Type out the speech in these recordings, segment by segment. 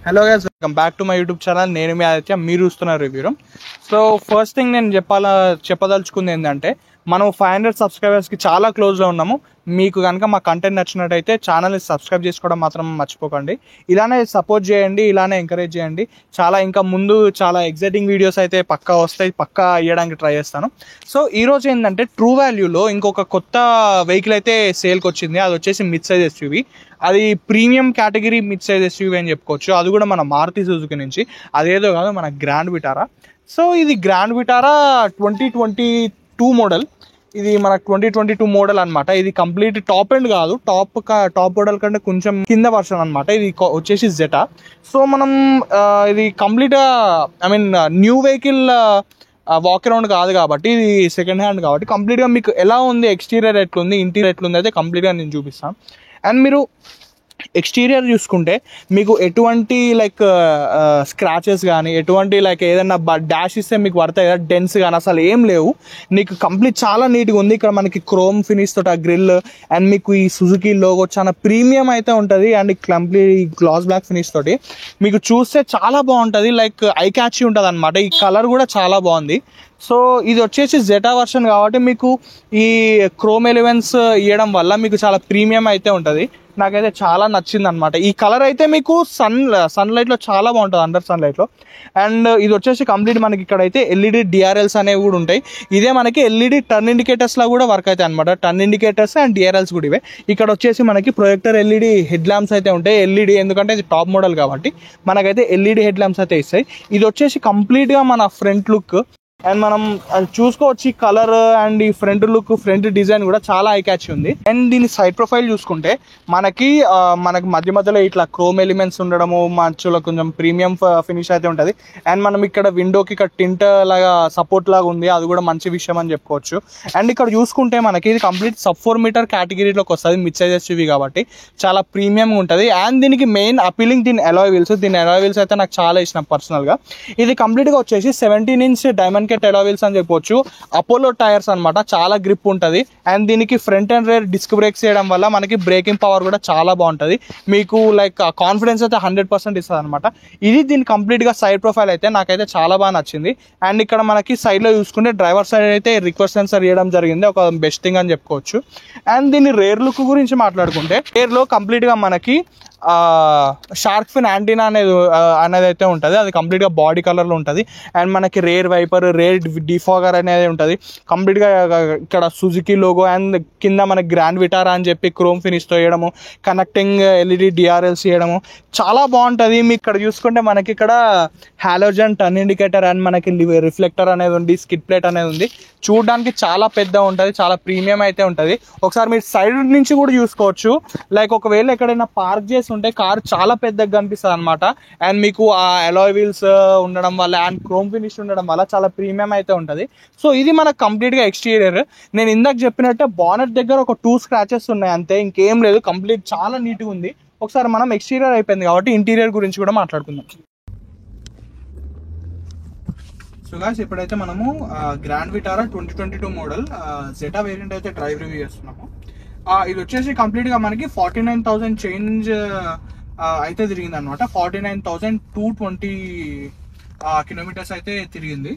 Hello guys, welcome back to my YouTube channel. నేను మీ ఆదిత్య, మీరు చూస్తున్న రివ్యూ. సో ఫస్ట్ థింగ్ నేను చెప్పదలుచుకుంది ఏంటంటే, మనం 500 సబ్స్క్రైబర్స్కి చాలా క్లోజ్లో ఉన్నాము. మీకు కనుక మా కంటెంట్ నచ్చినట్టయితే ఛానల్ని సబ్స్క్రైబ్ చేసుకోవడం మాత్రం మర్చిపోకండి. ఇలానే సపోర్ట్ చేయండి, ఇలానే ఎంకరేజ్ చేయండి. ఇంకా ముందు చాలా ఎగ్జైటింగ్ వీడియోస్ అయితే పక్కా వస్తాయి, పక్కా ఇవ్వడానికి ట్రై చేస్తాను. సో ఈరోజు ఏంటంటే, ట్రూ వాల్యూలో ఇంకొక కొత్త వెహికల్ అయితే సేల్కి వచ్చింది. అది వచ్చేసి మిడ్ సైజ్ ఎస్యూవీ. అది premium category mid size SUV అని చెప్పుకోవచ్చు. అది కూడా మన మారుతి సుజుకి నుంచి. అదేదో కాదు, మన గ్రాండ్ విటారా. సో ఇది గ్రాండ్ విటారా 2022 మోడల్. ఇది మన 2022 మోడల్ అనమాట. ఇది కంప్లీట్ టాప్ ఎండ్ కాదు, టాప్ మోడల్ కంటే కొంచెం కింద వర్షన్ అనమాట. ఇది వచ్చేసి జెటా. సో మనం ఇది కంప్లీట్గా న్యూ వెహికల్ వాక్ అరౌండ్ కాదు కాబట్టి, ఇది సెకండ్ హ్యాండ్ కాబట్టి కంప్లీట్గా మీకు ఎలా ఉంది, ఎక్స్టీరియర్ ఎట్లుంది, ఇంటీరియర్ ఎట్లుంది అయితే కంప్లీట్గా నేను చూపిస్తాను. అండ్ మీరు ఎక్స్టీరియర్ చూసుకుంటే మీకు ఎటువంటి స్క్రాచెస్ కానీ, ఎటువంటి ఏదైనా డాష్ ఇస్తే మీకు పడతాయి కదా, డెన్స్ కానీ అసలు ఏం లేవు. నీకు కంప్లీట్ చాలా నీట్గా ఉంది. ఇక్కడ మనకి క్రోమ్ ఫినిష్ తోటి ఆ గ్రిల్, అండ్ మీకు ఈ సుజుకి లోగో చాలా ప్రీమియం అయితే ఉంటుంది. అండ్ కంప్లీట్ ఈ గ్లాస్ బ్లాక్ ఫినిష్ తోటి మీకు చూస్తే చాలా బాగుంటుంది, ఐ క్యాచీ ఉంటుంది అనమాట. ఈ కలర్ కూడా చాలా బాగుంది. సో ఇది వచ్చేసి జెటా వర్షన్ కాబట్టి మీకు ఈ క్రోమ్ ఎలిమెంట్స్ ఇవ్వడం వల్ల మీకు చాలా ప్రీమియం అయితే ఉంటుంది. నాకైతే చాలా నచ్చింది అనమాట. ఈ కలర్ అయితే మీకు సన్ లైట్లో చాలా బాగుంటుంది, అండర్ సన్ లైట్లో. అండ్ ఇది వచ్చేసి కంప్లీట్ మనకి ఇక్కడైతే ఎల్ఈడి డిఆర్ఎల్స్ అనేవి కూడా ఉంటాయి. ఇదే మనకి ఎల్ఈడి టర్న్ ఇండికేటర్స్లా కూడా వర్క్ అవుతాయి అనమాట. టర్న్ ఇండికేటర్స్ అండ్ డిఆర్ఎల్స్ కూడా ఇవే. ఇక్కడ వచ్చేసి మనకి ప్రొజెక్టర్ ఎల్ఈడి హెడ్ ల్యాంప్స్ అయితే ఉంటాయి. ఎల్ఈడి ఎందుకంటే ఇది టాప్ మోడల్ కాబట్టి మనకైతే ఎల్ఈడి హెడ్ ల్యాంప్స్ అయితే ఇస్తాయి. ఇది వచ్చేసి కంప్లీట్గా మన ఫ్రంట్ లుక్. అండ్ మనం అది చూసుకోవచ్చు, ఈ కలర్ అండ్ ఈ ఫ్రంట్ లుక్, ఫ్రంట్ డిజైన్ కూడా చాలా ఐ క్యాచ్ ఉంది. అండ్ దీని సైడ్ ప్రొఫైల్ చూసుకుంటే మనకి మధ్య మధ్యలో ఇట్లా క్రోమ్ ఎలిమెంట్స్ ఉండడము, మంచులో కొంచెం ప్రీమియం ఫినిష్ అయితే ఉంటుంది. అండ్ మనం ఇక్కడ విండోకి ఇక్కడ టింట్ లాగా సపోర్ట్ లాగా ఉంది, అది కూడా మంచి విషయం అని చెప్పుకోవచ్చు. అండ్ ఇక్కడ చూసుకుంటే మనకి ఇది కంప్లీట్ సబ్ 4 మీటర్ కేటగిరీలోకి వస్తుంది, మిడ్ సైజ్ ఎస్యూవీ కాబట్టి చాలా ప్రీమియంగా ఉంటుంది. అండ్ దీనికి మెయిన్ అపీలింగ్ దీని అలాయ్ వీల్స్. దీని అలాయ్ వీల్స్ అయితే నాకు చాలా ఇష్టం పర్సనల్గా. ఇది కంప్లీట్గా వచ్చేసి 17 ఇంచ్ డైమండ్ టెలా వీల్స్ అని చెప్పొచ్చు. అపోలో టైర్స్ అనమాట, చాలా గ్రిప్ ఉంటుంది. అండ్ దీనికి front and rear disc brakes చేయడం వల్ల మనకి బ్రేకింగ్ పవర్ కూడా చాలా బాగుంటుంది. మీకు కాన్ఫిడెన్స్ అయితే 100% ఇస్తుంది అనమాట. ఇది దీని కంప్లీట్గా సైడ్ ప్రొఫైల్ అయితే నాకైతే చాలా బాగా నచ్చింది. అండ్ ఇక్కడ మనకి సైడ్లో చూసుకుంటే డ్రైవర్ సైడ్ అయితే రిక్వెస్ట్ సెన్సర్ ఇవ్వడం జరిగింది, ఒక బెస్ట్ థింగ్ అని చెప్పుకోవచ్చు. అండ్ దీని రేర్ లుక్ గురించి మాట్లాడుకుంటే, రేర్లో కంప్లీట్గా మనకి షార్క్ ఫిన్ యాంటీనా అనేది అయితే ఉంటుంది. అది కంప్లీట్గా బాడీ కలర్లో ఉంటుంది. అండ్ మనకి రేర్ వైపర్, రేర్ డిఫాగర్ అనేది ఉంటుంది. కంప్లీట్గా ఇక్కడ సుజుకి లోగో అండ్ కింద మనకి గ్రాండ్ విటారా అని చెప్పి క్రోమ్ ఫినిష్తో వేయడము, కనెక్టింగ్ ఎల్ఈడి డిఆర్ఎల్స్ చేయడము చాలా బాగుంటుంది. మీకు ఇక్కడ చూసుకుంటే మనకి ఇక్కడ హాలోజన్ టర్న్ ఇండికేటర్ అండ్ మనకి రిఫ్లెక్టర్ అనేది ఉంది, స్కిడ్ ప్లేట్ అనేది ఉంది. చూడడానికి చాలా పెద్ద ఉంటుంది, చాలా ప్రీమియం అయితే ఉంటుంది. ఒకసారి మీరు సైడ్ నుంచి కూడా చూసుకోవచ్చు. ఒకవేళ ఎక్కడైనా పార్క్ చేసి ఉంటే కార్ చాలా పెద్దగా కనిపిస్తుంది అనమాట. అండ్ మీకు ఆ అలాయ్ వీల్స్ ఉండడం వల్ల అండ్ క్రోమ్ ఫినిష్ ఉండడం వల్ల చాలా ప్రీమియం అయితే ఉంటుంది. సో ఇది మనకు కంప్లీట్గా ఎక్స్టీరియర్. నేను ఇందాక చెప్పినట్టే బానెట్ దగ్గర ఒక 2 స్క్రాచెస్ ఉన్నాయి అంతే, ఇంకేం లేదు. కంప్లీట్ చాలా నీట్గా ఉంది. ఒకసారి మనం ఎక్స్టీరియర్ అయిపోయింది కాబట్టి ఇంటీరియర్ గురించి కూడా మాట్లాడుకుందాం. సో గాయ్స్, ఇప్పుడైతే మనము grand Vitara 2022 model Zeta variant అయితే డ్రైవ్ రివ్యూ చేస్తున్నాము. ఇది వచ్చేసి కంప్లీట్గా మనకి 49,000 చేంజ్ అయితే తిరిగింది అనమాట. 49,220 కిలోమీటర్స్ అయితే తిరిగింది.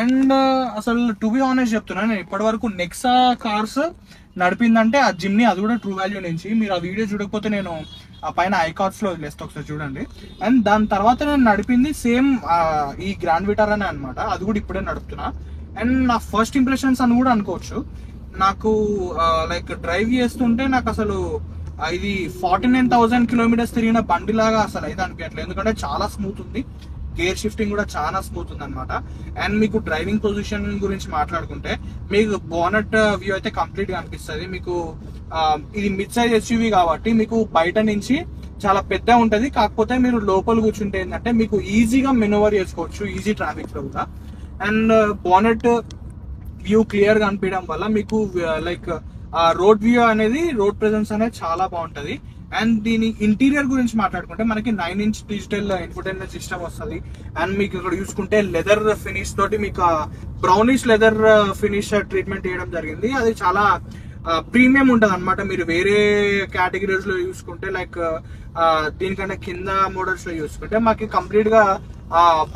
అండ్ అసలు టు బి ఆనెస్ట్ చెప్తున్నాను, నేను ఇప్పటి వరకు నెక్సా కార్స్ నడిపిందంటే ఆ జిమ్ని, అది కూడా ట్రూ వాల్యూ నుంచి. మీరు ఆ వీడియో చూడకపోతే నేను ఆ పైన ఐకార్డ్స్లో వదిలేస్తే ఒకసారి చూడండి. అండ్ దాని తర్వాత నేను నడిపింది సేమ్ ఈ గ్రాండ్ విటారానే అనమాట. అది కూడా ఇప్పుడే నడుపుతున్నా. అండ్ నా ఫస్ట్ ఇంప్రెషన్స్ అని కూడా అనుకోవచ్చు. నాకు డ్రైవ్ చేస్తుంటే నాకు అసలు ఇది 49,000 కిలోమీటర్స్ తిరిగిన బండిలాగా అసలు అయితే అనిపించట్లేదు. ఎందుకంటే చాలా స్మూత్ ఉంది, గేర్ షిఫ్టింగ్ కూడా చాలా స్మూత్ ఉంది అనమాట. అండ్ మీకు డ్రైవింగ్ పొజిషన్ గురించి మాట్లాడుకుంటే, మీకు బోనట్ వ్యూ అయితే కంప్లీట్ గా అనిపిస్తుంది. మీకు ఇది మిడ్ సైజ్ ఎస్యూవీ కాబట్టి మీకు బయట నుంచి చాలా పెద్ద ఉంటది. కాకపోతే మీరు లోపల కూర్చుంటే ఏంటంటే మీకు ఈజీగా మెనోవర్ చేసుకోవచ్చు, ఈజీ ట్రాఫిక్ లో కూడా. అండ్ బోనట్ వ్యూ క్లియర్ గా అనిపించడం వల్ల మీకు రోడ్ వ్యూ అనేది, రోడ్ ప్రెజెన్స్ అనేది చాలా బాగుంటది. అండ్ దీని ఇంటీరియర్ గురించి మాట్లాడుకుంటే మనకి 9 ఇంచ్ డిజిటల్ ఇన్ఫోటైన్మెంట్ సిస్టమ్ వస్తుంది. అండ్ మీకు ఇక్కడ చూసుకుంటే లెదర్ ఫినిష్ తోటి మీకు బ్రౌనిష్ లెదర్ ఫినిష్ ట్రీట్మెంట్ చేయడం జరిగింది. అది చాలా ప్రీమియం ఉంటుంది అనమాట. మీరు వేరే కేటగిరీస్ లో చూసుకుంటే లైక్ దీనికన్నా కింద మోడల్స్ లో చూసుకుంటే మాకు కంప్లీట్ గా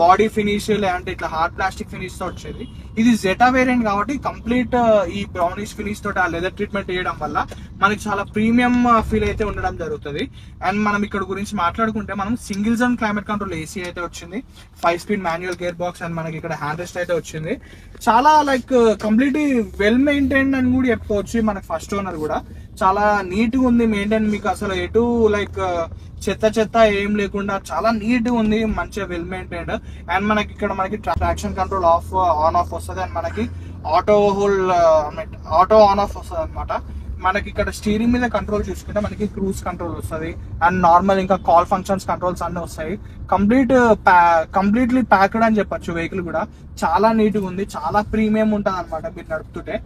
బాడీ ఫినిష్ లేదంటే ఇట్లా హార్డ్ ప్లాస్టిక్ ఫినిష్ తో వచ్చేది. ఇది జెటా వేరియంట్ కాబట్టి కంప్లీట్ ఈ బ్రౌనిష్ ఫినిష్ తోటి ఆ లెదర్ ట్రీట్మెంట్ చేయడం వల్ల మనకి చాలా ప్రీమియం ఫీల్ అయితే ఉండడం జరుగుతుంది. అండ్ మనం ఇక్కడ గురించి మాట్లాడుకుంటే మనం single zone climate control AC అయితే వచ్చింది, 5 speed manual gear box and మనకి ఇక్కడ హ్యాండ్ రెస్ట్ అయితే వచ్చింది. చాలా లైక్ కంప్లీట్లీ వెల్ మెయింటైన్డ్ అని కూడా చెప్పుకోవచ్చు. మనకి ఫస్ట్ ఓనర్ కూడా చాలా నీట్ గా ఉంది మెయింటైన్, మీకు అసలు ఎటు లైక్ చెత్త ఏం లేకుండా చాలా నీట్ గా ఉంది, మంచిగా వెల్ మెయింటైన్డ్. అండ్ మనకి ఇక్కడ మనకి ట్రాక్షన్ కంట్రోల్ ఆన్ ఆఫ్ వస్తుంది అండ్ మనకి ఆటో ఆన్ ఆఫ్ వస్తుంది అనమాట. మనకి ఇక్కడ స్టీరింగ్ మీద కంట్రోల్ చూసుకుంటే మనకి క్రూజ్ కంట్రోల్ వస్తుంది అండ్ నార్మల్ ఇంకా కాల్ ఫంక్షన్స్ కంట్రోల్స్ అన్ని వస్తాయి. కంప్లీట్లీ ప్యాక్డ్ అని చెప్పొచ్చు. వెహికల్ కూడా చాలా నీట్ గా ఉంది, చాలా ప్రీమియం ఉంటుంది అనమాట మీరు నడుపుతుంటే.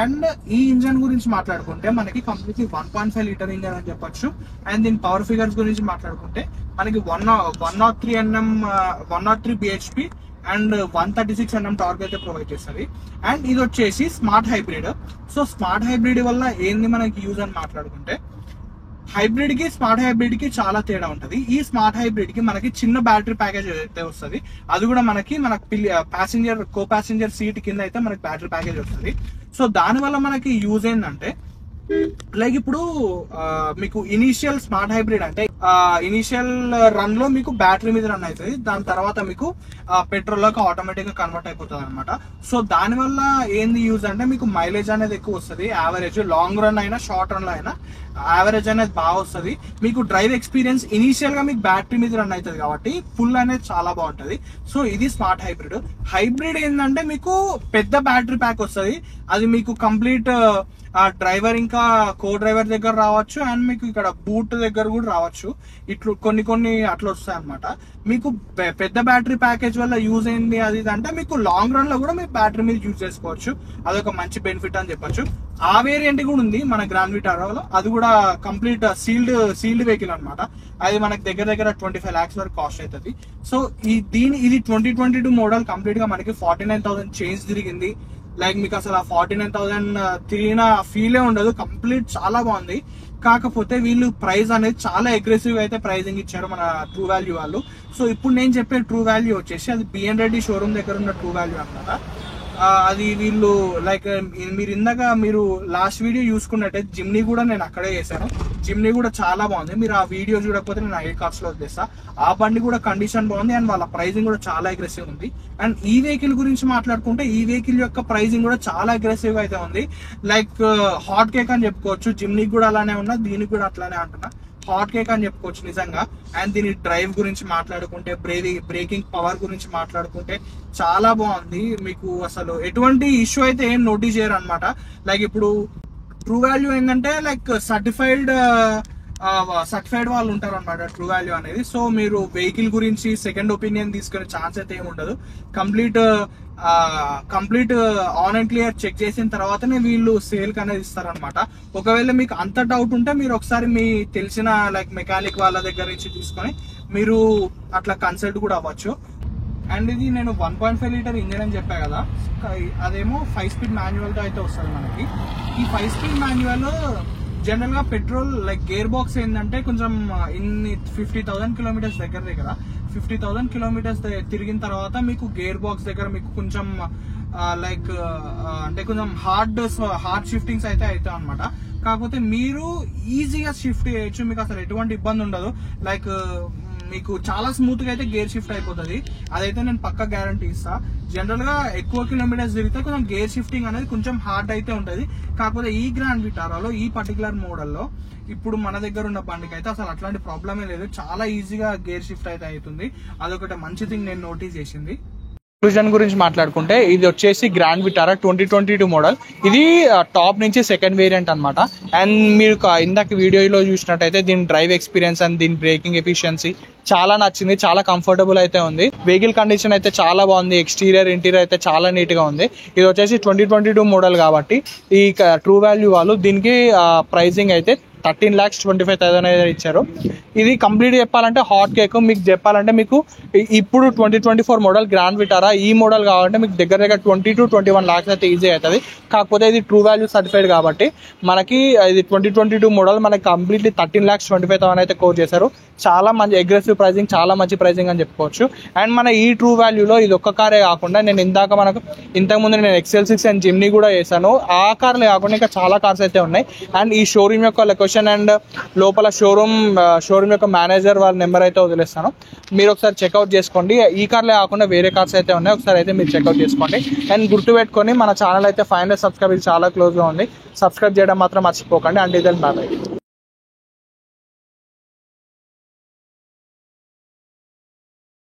అండ్ ఈ ఇంజన్ గురించి మాట్లాడుకుంటే మనకి కంప్లీట్లీ 1.5 లీటర్ ఇంజన్ అని చెప్పొచ్చు. అండ్ దీని పవర్ ఫిగర్స్ గురించి మాట్లాడుకుంటే మనకి 103 బిహెచ్పి అండ్ 136 Nm టార్క్ అయితే ప్రొవైడ్ చేస్తుంది. అండ్ ఇది వచ్చేసి smart hybrid. So smart hybrid వల్ల ఏంది మనకి యూజ్ అని మాట్లాడుకుంటే, హైబ్రిడ్ కి స్మార్ట్ హైబ్రిడ్ కి చాలా తేడా ఉంటుంది. ఈ స్మార్ట్ హైబ్రిడ్ కి మనకి చిన్న బ్యాటరీ ప్యాకేజ్ అయితే వస్తుంది, అది కూడా మనకి కో ప్యాసింజర్ సీట్ కింద అయితే మనకి బ్యాటరీ ప్యాకేజ్ వస్తుంది. సో దాని వల్ల మనకి యూజ్ ఏంటంటే లైక్ ఇప్పుడు మీకు ఇనీషియల్ స్మార్ట్ హైబ్రిడ్ అంటే ఇనీషియల్ రన్ లో మీకు బ్యాటరీ మీద రన్ అవుతుంది, దాని తర్వాత మీకు పెట్రోల్ లోకి ఆటోమేటిక్ గా కన్వర్ట్ అయిపోతుంది అనమాట. సో దాని వల్ల ఏంది యూజ్ అంటే మీకు మైలేజ్ అనేది ఎక్కువ వస్తుంది, యావరేజ్ లాంగ్ రన్ అయినా షార్ట్ రన్ లో అయినా యావరేజ్ అనేది బాగా వస్తుంది. మీకు డ్రైవ్ ఎక్స్పీరియన్స్ ఇనీషియల్ గా మీకు బ్యాటరీ మీద రన్ అవుతుంది కాబట్టి ఫుల్ అనేది చాలా బాగుంటది. సో ఇది స్మార్ట్ హైబ్రిడ్. హైబ్రిడ్ ఏంటంటే మీకు పెద్ద బ్యాటరీ ప్యాక్ వస్తుంది, అది మీకు కంప్లీట్ డ్రైవర్ ఇంకా కో డ్రైవర్ దగ్గర రావచ్చు అండ్ మీకు ఇక్కడ బూట్ దగ్గర కూడా రావచ్చు. ఇట్లు కొన్ని అట్లా వస్తాయి అనమాట. మీకు పెద్ద బ్యాటరీ ప్యాకేజ్ వల్ల యూజ్ ఏంటి అది అంటే మీకు లాంగ్ రన్ లో కూడా మీరు బ్యాటరీ మీద యూజ్ చేసుకోవచ్చు, అదొక మంచి బెనిఫిట్ అని చెప్పొచ్చు. ఆ వేరియంట్ కూడా ఉంది మన గ్రాండ్ విటారాలో, అది కూడా కంప్లీట్ సీల్డ్ వెహికల్ అనమాట. అది మనకి దగ్గర 25 lakhs వరకు కాస్ట్ అవుతుంది. సో ఇది 2022 మోడల్ కంప్లీట్ గా మనకి 49,000 చేంజ్ తిరిగింది. లైక్ మీకు అసలు ఆ 49,000 తిరిగిన ఫీలే ఉండదు, కంప్లీట్ చాలా బాగుంది. కాకపోతే వీళ్ళు ప్రైస్ అనేది చాలా అగ్రెసివ్ అయితే ప్రైజింగ్ ఇచ్చారు మన ట్రూ వాల్యూ వాళ్ళు. సో ఇప్పుడు నేను చెప్పే ట్రూ వాల్యూ వచ్చేసి అది బిఎన్ రెడ్డి షోరూమ్ దగ్గర ఉన్న ట్రూ వాల్యూ అన్నమాట. అది వీళ్ళు లైక్ మీరు లాస్ట్ వీడియో చూసుకున్నట్టయితే జిమ్నీ కూడా నేను అక్కడే చేశాను. జిమ్నీ కూడా చాలా బాగుంది, మీరు ఆ వీడియో చూడకపోతే నేను ఐ కార్డ్స్ లో వదిలేస్తా. ఆ బండి కూడా కండిషన్ బాగుంది అండ్ వాళ్ళ ప్రైజింగ్ కూడా చాలా అగ్రెసివ్ ఉంది. అండ్ ఈ వెహికల్ గురించి మాట్లాడుకుంటే ఈ వెహికల్ యొక్క ప్రైజింగ్ కూడా చాలా అగ్రెసివ్ అయితే ఉంది. లైక్ హాట్ కేక్ అని చెప్పుకోవచ్చు. జిమ్నీకి కూడా అలానే ఉన్నా, దీనికి కూడా అట్లానే అంటున్నా, హాట్ కేక్ అని చెప్పుకోవచ్చు నిజంగా. అండ్ దీని డ్రైవ్ గురించి మాట్లాడుకుంటే, బ్రేకింగ్ పవర్ గురించి మాట్లాడుకుంటే చాలా బాగుంది. మీకు అసలు ఎటువంటి ఇష్యూ అయితే ఏం నోటీస్ చేయరు అనమాట. లైక్ ఇప్పుడు ట్రూ వాల్యూ ఏంటంటే లైక్ సర్టిఫైడ్ వాళ్ళు ఉంటారు అనమాట ట్రూ వాల్యూ అనేది. సో మీరు వెహికల్ గురించి సెకండ్ ఒపీనియన్ తీసుకునే ఛాన్స్ అయితే ఏమి ఉండదు. Complete on and clear check చేసిన తర్వాతనే వీళ్ళు సేల్ కి అనేది ఇస్తారనమాట. ఒకవేళ మీకు అంత డౌట్ ఉంటే మీరు ఒకసారి మీ తెలిసిన లైక్ మెకానిక్ వాళ్ళ దగ్గర నుంచి తీసుకొని మీరు అట్లా కన్సల్ట్ కూడా అవ్వచ్చు. అండ్ ఇది నేను 1.5 లీటర్ ఇంజన్ అని చెప్పా కదా, అదేమో 5 స్పీడ్ మాన్యువల్ తో అయితే వస్తుంది మనకి. ఈ 5 స్పీడ్ మాన్యువల్ జనరల్ గా పెట్రోల్ లైక్ గేర్ బాక్స్ ఏంటంటే కొంచెం 50,000 కిలోమీటర్స్ దగ్గర 50,000 కిలోమీటర్స్ తిరిగిన తర్వాత మీకు గేర్ బాక్స్ దగ్గర మీకు కొంచెం లైక్ అంటే కొంచెం హార్డ్ షిఫ్టింగ్స్ అయితే అవుతాయి అనమాట. కాకపోతే మీరు ఈజీగా షిఫ్ట్ చేయొచ్చు, మీకు అసలు ఎటువంటి ఇబ్బంది ఉండదు. లైక్ మీకు చాలా స్మూత్ గా అయితే గేర్ షిఫ్ట్ అయిపోతుంది, అదైతే నేను పక్కా గ్యారంటీ ఇస్తా. జనరల్ గా ఎక్కువ కిలోమీటర్స్ తిరిగితే కొంచెం గేర్ షిఫ్టింగ్ అనేది కొంచెం హార్డ్ అయితే ఉంటది. కాకపోతే ఈ గ్రాండ్ విటారాలో ఈ పర్టికులర్ మోడల్లో ఇప్పుడు మన దగ్గర ఉన్న బండికి అయితే అసలు అట్లాంటి ప్రాబ్లమే లేదు, చాలా ఈజీగా గేర్ షిఫ్ట్ అయితే అవుతుంది. అదొకటి మంచి థింగ్ నేను నోటీస్ చేసింది. కంక్లూజన్ గురించి మాట్లాడుకుంటే ఇది వచ్చేసి గ్రాండ్ విటారా 2022 మోడల్. ఇది టాప్ నుంచి సెకండ్ వేరియంట్ అనమాట. అండ్ మీరు ఇందాక వీడియోలో చూసినట్టయితే దీని డ్రైవ్ ఎక్స్పీరియన్స్ అండ్ దీని బ్రేకింగ్ ఎఫిషియన్సీ చాలా నచ్చింది, చాలా కంఫర్టబుల్ అయితే ఉంది. వెహికల్ కండిషన్ అయితే చాలా బాగుంది, ఎక్స్టీరియర్ ఇంటీరియర్ అయితే చాలా నీట్ గా ఉంది. ఇది వచ్చేసి 2022 మోడల్ కాబట్టి ఈ ట్రూ వాల్యూ వాళ్ళు దీనికి ప్రైజింగ్ అయితే 13,25,000 అయితే ఇచ్చారు. ఇది కంప్లీట్ చెప్పాలంటే హాట్ కేక్. మీకు చెప్పాలంటే మీకు ఇప్పుడు 2024 మోడల్ గ్రాండ్ విటారా ఈ మోడల్ కావాలంటే మీకు దగ్గర 20 to 21 lakhs అయితే ఈజీ అవుతుంది. కాకపోతే ఇది ట్రూ వాల్యూ సర్టిఫైడ్ కాబట్టి మనకి ఇది 2022 మోడల్ మనకి కంప్లీట్లీ 13,25,000 అయితే కోట్ చేశారు. చాలా మంచి అగ్రెసివ్ ప్రైజింగ్, చాలా మంచి ప్రైజింగ్ అని చెప్పుకోవచ్చు. అండ్ మన ఈ ట్రూ వాల్యూలో ఇది ఒక్క కారే కాకుండా నేను ఇంతకుముందు నేను XL6 అండ్ జిమ్నీ కూడా చేశాను. ఆ కార్లే కాకుండా ఇంకా చాలా కార్స్ అయితే ఉన్నాయి. అండ్ ఈ షోరూమ్ యొక్క లొకేషన్ అండ్ లోపల షోరూమ్ యొక్క మేనేజర్ వాళ్ళ నెంబర్ అయితే వదిలేస్తాను, మీరు ఒకసారి చెక్అవుట్ చేసుకోండి. ఈ కార్లే కాకుండా వేరే కార్స్ అయితే ఉన్నాయి, ఒకసారి అయితే మీరు చెక్అవుట్ చేసుకోండి. అండ్ గుర్తుపెట్టుకొని మన ఛానల్ అయితే 500 సబ్స్క్రైబర్స్ చాలా క్లోజ్గా ఉంది. సబ్స్క్రైబ్ చేయడం మాత్రం మర్చిపోకండి. అండ్ ఇదే బాయ్.